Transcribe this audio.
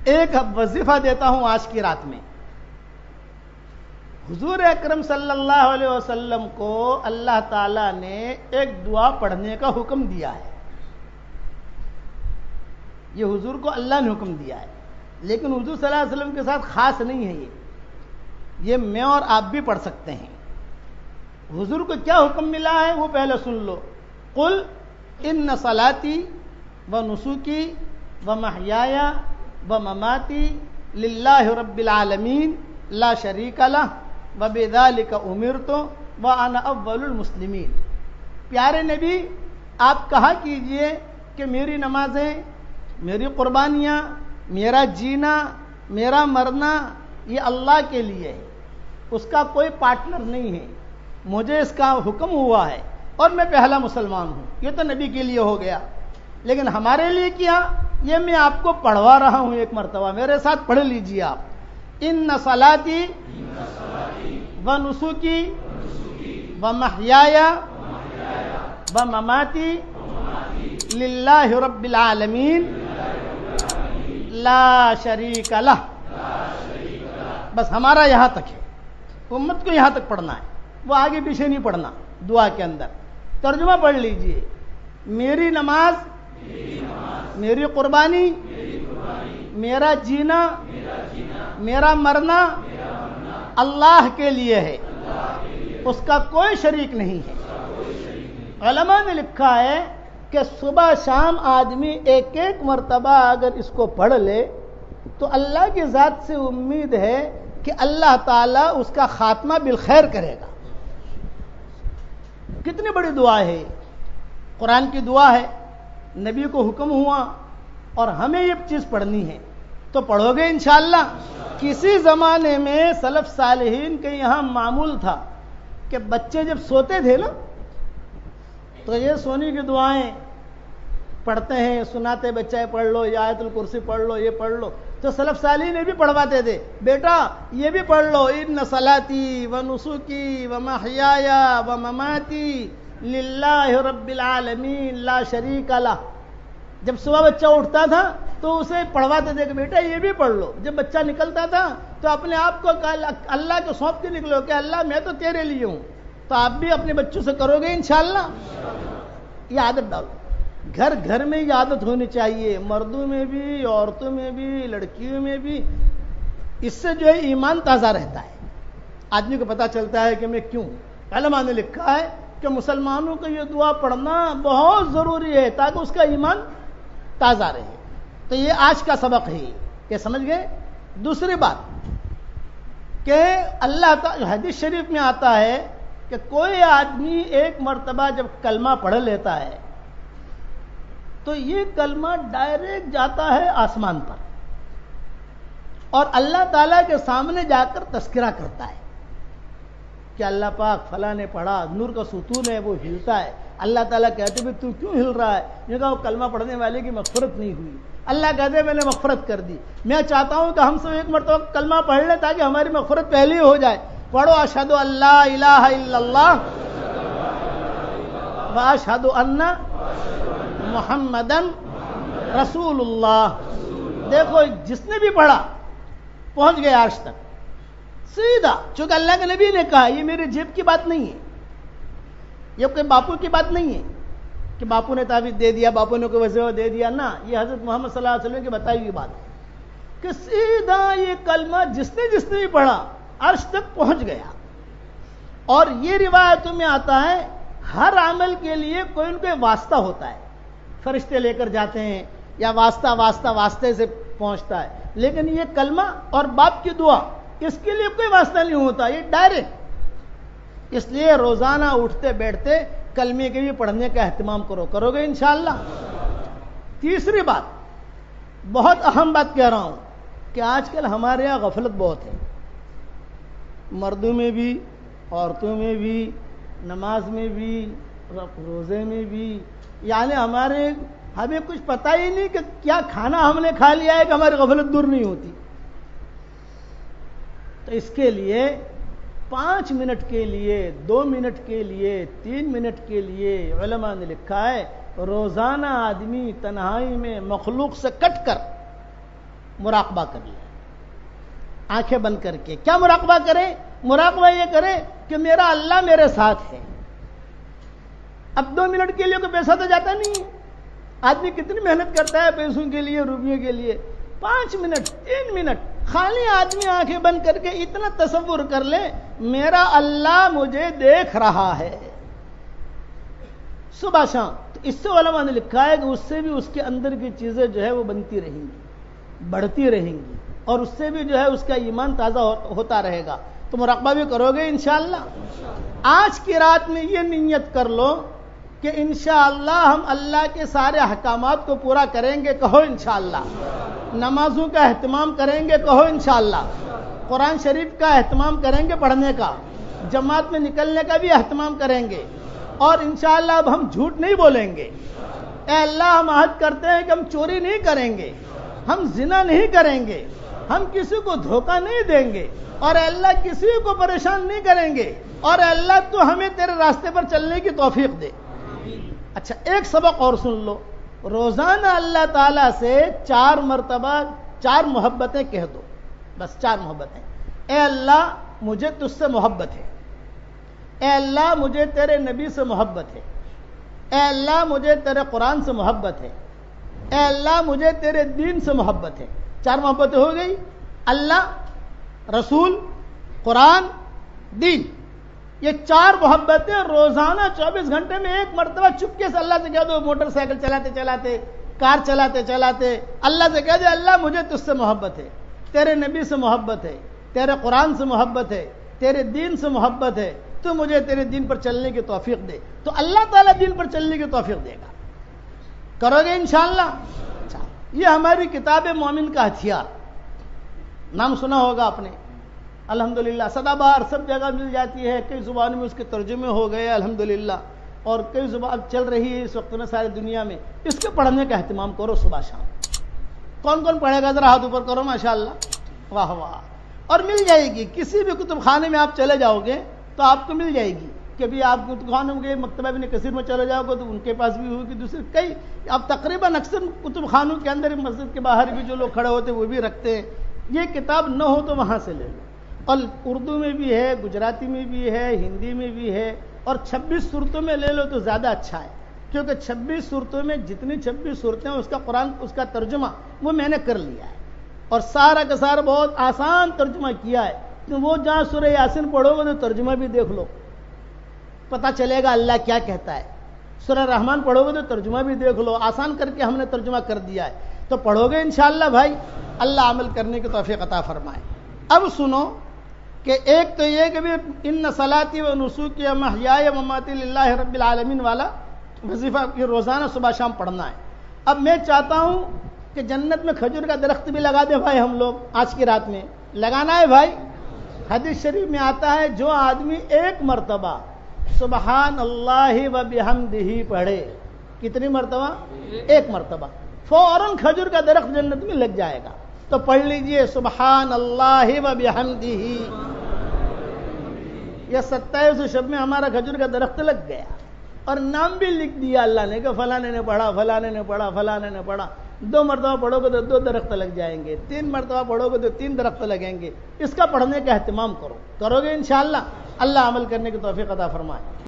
ایک وظیفہ دیتا ہوں آج کی رات میں. حضور اکرم صلی اللہ علیہ وسلم کو اللہ تعالیٰ نے ایک دعا پڑھنے کا حکم دیا ہے. یہ حضور کو اللہ نے حکم دیا ہے، لیکن حضور صلی اللہ علیہ وسلم کے ساتھ خاص نہیں ہے. یہ میں اور آپ بھی پڑھ سکتے ہیں. حضور کو کیا حکم ملا ہے وہ پہلے سن لو. قل ان صلاتی و نسکی و محیای و مماتی للہ رب العالمین لا شریک لہ وبذالک امرت وانا اول المسلمین. پیارے نبی، آپ کہا کیجئے کہ میری نمازیں، میری قربانیاں، میرا جینا، میرا مرنا یہ اللہ کے لیے ہے، اس کا کوئی پارٹنر نہیں ہے. مجھے اس کا حکم ہوا ہے اور میں پہلا مسلمان ہوں. یہ تو نبی کے لیے ہو گیا، لیکن ہمارے لیے کیا؟ یہ میں آپ کو پڑھوا رہا ہوں ایک مرتبہ، میرے ساتھ پڑھ لیجئے آپ. ان صلاتی و نسکی و محیای و مماتی للہ رب العالمین لا شریک لہ. بس ہمارا یہاں تک ہے، امت کو یہاں تک پڑھنا ہے، وہ آگے پیچھے نہیں پڑھنا. دعا کے اندر ترجمہ پڑھ لیجئے. میری نماز، میری قربانی، میرا جینا، میرا مرنا اللہ کے لیے ہے، اس کا کوئی شریک نہیں ہے. علماء نے لکھا ہے کہ صبح شام آدمی ایک ایک مرتبہ اگر اس کو پڑھ لے تو اللہ کی ذات سے امید ہے کہ اللہ تعالیٰ اس کا خاتمہ بالخیر کرے گا. کتنی بڑی دعا ہے، قرآن کی دعا ہے، نبی کو حکم ہوا اور ہمیں یہ چیز پڑھنی ہے تو پڑھو گے انشاءاللہ. کسی زمانے میں سلف صالحین کے یہاں معمول تھا کہ بچے جب سوتے تھے نا تو یہ سونے کی دعائیں پڑھتے ہیں، سناتے بچہ پڑھ لو، یا آیت الکرسی پڑھ لو، یہ پڑھ لو. تو سلف صالحین نے بھی پڑھواتے تھے، بیٹا یہ بھی پڑھ لو، ان صلاتی و نسکی و محیای و مماتی للہ رب العالمین لا شریک لہ. جب صبح بچہ اٹھتا تھا تو اسے پڑھواتے تھے کہ بیٹا یہ بھی پڑھ لو. جب بچہ نکلتا تھا تو اپنے آپ کو اللہ کو سونپ کے نکلو کہ اللہ میں تو تیرے لیے ہوں. تو آپ بھی اپنے بچوں سے کرو گے انشاءاللہ. یہ عادت ڈالو، گھر گھر میں یہ عادت ہونی چاہیے، مردوں میں بھی، عورتوں میں بھی، لڑکیوں میں بھی. اس سے جو ہے ایمان تازہ رہتا ہے، آدمی کو پتہ چلتا ہے کہ میں کیوں. علماء نے لکھا ہے کہ مسلمانوں کو یہ دعا پڑھنا بہت ضروری ہے تاکہ اس کا ایمان تازہ رہے. تو یہ آج کا سبق ہے، کہ سمجھ گئے. دوسری بات کہ اللہ تعالی حدیث شریف میں آتا ہے کہ کوئی آدمی ایک مرتبہ جب کلمہ پڑھ لیتا ہے تو یہ کلمہ ڈائریکٹ جاتا ہے آسمان پر اور اللہ تعالیٰ کے سامنے جا کر تذکرہ کرتا ہے کہ اللہ پاک فلاں نے پڑھا، نور کا ستون ہے وہ ہلتا ہے. اللہ تعالیٰ کہتے ہیں تو کیوں ہل رہا ہے؟ یہ کہا وہ کلمہ پڑھنے والے کی مغفرت نہیں ہوئی. اللہ کہتے ہیں میں نے مغفرت کر دی. میں چاہتا ہوں کہ ہم سب ایک مرتبہ کلمہ پڑھ لیں تاکہ ہماری مغفرت پہلے ہی ہو جائے. پڑھو اشہد ان لا الہ الا اللہ و اشہد ان محمدن رسول اللہ. دیکھو جس نے بھی پڑھا پہنچ گیا عرش تک سیدھا، چونکہ اللہ کے نبی نے کہا. یہ میرے جیب کی بات نہیں ہے، یہ کوئی باپو کی بات نہیں ہے کہ باپو نے تعویذ دے دیا، باپو نے کوئی وظیفہ دے دیا. نہ، یہ حضرت محمد صلی اللہ علیہ وسلم کی بتائی ہوئی بات ہے کہ سیدھا یہ کلمہ جس نے بھی پڑھا عرش تک پہنچ گیا. اور یہ روایتوں میں آتا ہے ہر عمل کے لیے کوئی نہ کوئی واسطہ ہوتا ہے، فرشتے لے کر جاتے ہیں یا واسطے سے پہنچتا ہے. لیکن یہ کلمہ اور باپ کی دعا اس کے لیے کوئی واسطہ نہیں ہوتا، یہ ڈائریکٹ. اس لیے روزانہ اٹھتے بیٹھتے کلمے کے بھی پڑھنے کا اہتمام کرو گے انشاءاللہ. تیسری بات، بہت اہم بات کہہ رہا ہوں کہ آج کل ہمارے یہاں غفلت بہت ہے، مردوں میں بھی، عورتوں میں بھی، نماز میں بھی، روزے میں بھی. یعنی ہمیں کچھ پتہ ہی نہیں کہ کیا کھانا ہم نے کھا لیا ہے کہ ہماری غفلت دور نہیں ہوتی. تو اس کے لیے 5 منٹ کے لیے، 2 منٹ کے لیے، 3 منٹ کے لیے علماء نے لکھا ہے روزانہ آدمی تنہائی میں مخلوق سے کٹ کر مراقبہ کر لیں آنکھیں بند کر کے. کیا مراقبہ کریں؟ مراقبہ یہ کریں کہ میرا اللہ میرے ساتھ ہے. اب 2 منٹ کے لیے کوئی پیسہ تو جاتا نہیں ہے. آدمی کتنی محنت کرتا ہے پیسوں کے لیے، روپیوں کے لیے. 5 منٹ 3 منٹ خالی آدمی آنکھیں بند کر کے اتنا تصور کر لے میرا اللہ مجھے دیکھ رہا ہے صبح شام. تو اس سے علماء نے لکھا ہے کہ اس سے بھی اس کے اندر کی چیزیں جو ہے وہ بنتی رہیں گی، بڑھتی رہیں گی، اور اس سے بھی جو ہے اس کا ایمان تازہ ہوتا رہے گا. تو مراقبہ بھی کرو گے انشاءاللہ. آج کی رات میں یہ نیت کر لو کہ انشاءاللہ ہم اللہ کے سارے احکامات کو پورا کریں گے. کہو انشاءاللہ. نمازوں کا اہتمام کریں گے. کہو انشاءاللہ. قرآن شریف کا اہتمام کریں گے، پڑھنے کا، جماعت میں نکلنے کا بھی اہتمام کریں گے. اور انشاءاللہ اب ہم جھوٹ نہیں بولیں گے. اے اللہ ہم عہد کرتے ہیں کہ ہم چوری نہیں کریں گے، ہم زنا نہیں کریں گے، ہم کسی کو دھوکہ نہیں دیں گے، اور اے اللہ کسی کو پریشان نہیں کریں گے. اور اے اللہ تو ہمیں تیرے راستے پر چلنے کی توفیق دے. اچھا ایک سبق اور سن لو. روزانہ اللہ تعالیٰ سے 4 مرتبہ 4 محبتیں کہہ دو. بس 4 محبتیں. اے اللہ مجھے تجھ سے محبت ہے. اے اللہ مجھے تیرے نبی سے محبت ہے. اے اللہ مجھے تیرے قرآن سے محبت ہے. اے اللہ مجھے تیرے دین سے محبت ہے. 4 محبتیں ہو گئی. اللہ، رسول، قرآن، دین. یہ 4 محبتیں روزانہ 24 گھنٹے میں 1 مرتبہ چپکے سے اللہ سے کہہ دو. موٹر سائیکل چلاتے چلاتے، کار چلاتے چلاتے اللہ سے کہہ دے اللہ مجھے تجھ سے محبت ہے، تیرے نبی سے محبت ہے، تیرے قرآن سے محبت ہے، تیرے دین سے محبت ہے، تو مجھے تیرے دین پر چلنے کی توفیق دے. تو اللہ تعالیٰ دین پر چلنے کی توفیق دے گا. کرو گے انشاءاللہ. اچھا یہ ہماری کتاب مومن کا ہتھیار، نام سنا ہوگا آپ نے. الحمدللہ سدا بہار سب جگہ مل جاتی ہے. کئی زبانوں میں اس کے ترجمے ہو گئے الحمدللہ، اور کئی زبان چل رہی ہے اس وقت میں ساری دنیا میں. اس کے پڑھنے کا اہتمام کرو صبح شام. کون کون پڑھے گا ذرا ہاتھ اوپر کرو. ماشاءاللہ، واہ واہ. اور مل جائے گی کسی بھی کتب خانے میں آپ چلے جاؤ گے تو آپ کو مل جائے گی. کبھی آپ کتب خانوں میں مکتبہ ابن کثیر میں چلے جاؤ گے تو ان کے پاس بھی ہوگی. دوسرے کئی اب تقریباً اکثر کتب خانوں کے اندر مسجد کے باہر بھی جو لوگ کھڑے ہوتے ہیں وہ بھی رکھتے ہیں. یہ کتاب نہ ہو تو وہاں سے لے لو. اور اردو میں بھی ہے، گجراتی میں بھی ہے، ہندی میں بھی ہے، اور 26 صورتوں میں لے لو تو زیادہ اچھا ہے. کیونکہ 26 صورتوں میں جتنی 26 صورتیں اس کا قرآن اس کا ترجمہ وہ میں نے کر لیا ہے، اور سارا کا سارا بہت آسان ترجمہ کیا ہے. وہ جہاں سورہ یاسین پڑھو گے تو ترجمہ بھی دیکھ لو، پتہ چلے گا اللہ کیا کہتا ہے. سورہ رحمان پڑھو گے تو ترجمہ بھی دیکھ لو، آسان کر کے ہم نے ترجمہ کر دیا ہے. تو پڑھو گے انشاءاللہ بھائی. اللہ عمل کرنے کی توفیق عطا فرمائے. اب سنو کہ ایک تو یہ کہ ان صلاتی و نسوکی و محیای و مماتی للہ رب العالمین والا وظیفہ یہ روزانہ صبح شام پڑھنا ہے. اب میں چاہتا ہوں کہ جنت میں کھجور کا درخت بھی لگا دیں بھائی. ہم لوگ آج کی رات میں لگانا ہے بھائی. حدیث شریف میں آتا ہے جو آدمی 1 مرتبہ سبحان اللہ و بحمدہ پڑھے، کتنی مرتبہ؟ 1 مرتبہ، فوراً کھجور کا درخت جنت میں لگ جائے گا. تو پڑھ لیجئے سبحان اللہ و بحمدہ. یہ 27 شب میں ہمارا کھجور کا درخت لگ گیا، اور نام بھی لکھ دیا اللہ نے کہ فلانے نے پڑھا، فلانے نے پڑھا، فلانے نے پڑھا. 2 مرتبہ پڑھو گے تو 2 درخت لگ جائیں گے، 3 مرتبہ پڑھو گے تو 3 درخت لگیں گے. اس کا پڑھنے کا اہتمام کرو گے انشاءاللہ. اللہ عمل کرنے کی توفیق عطا فرمائے.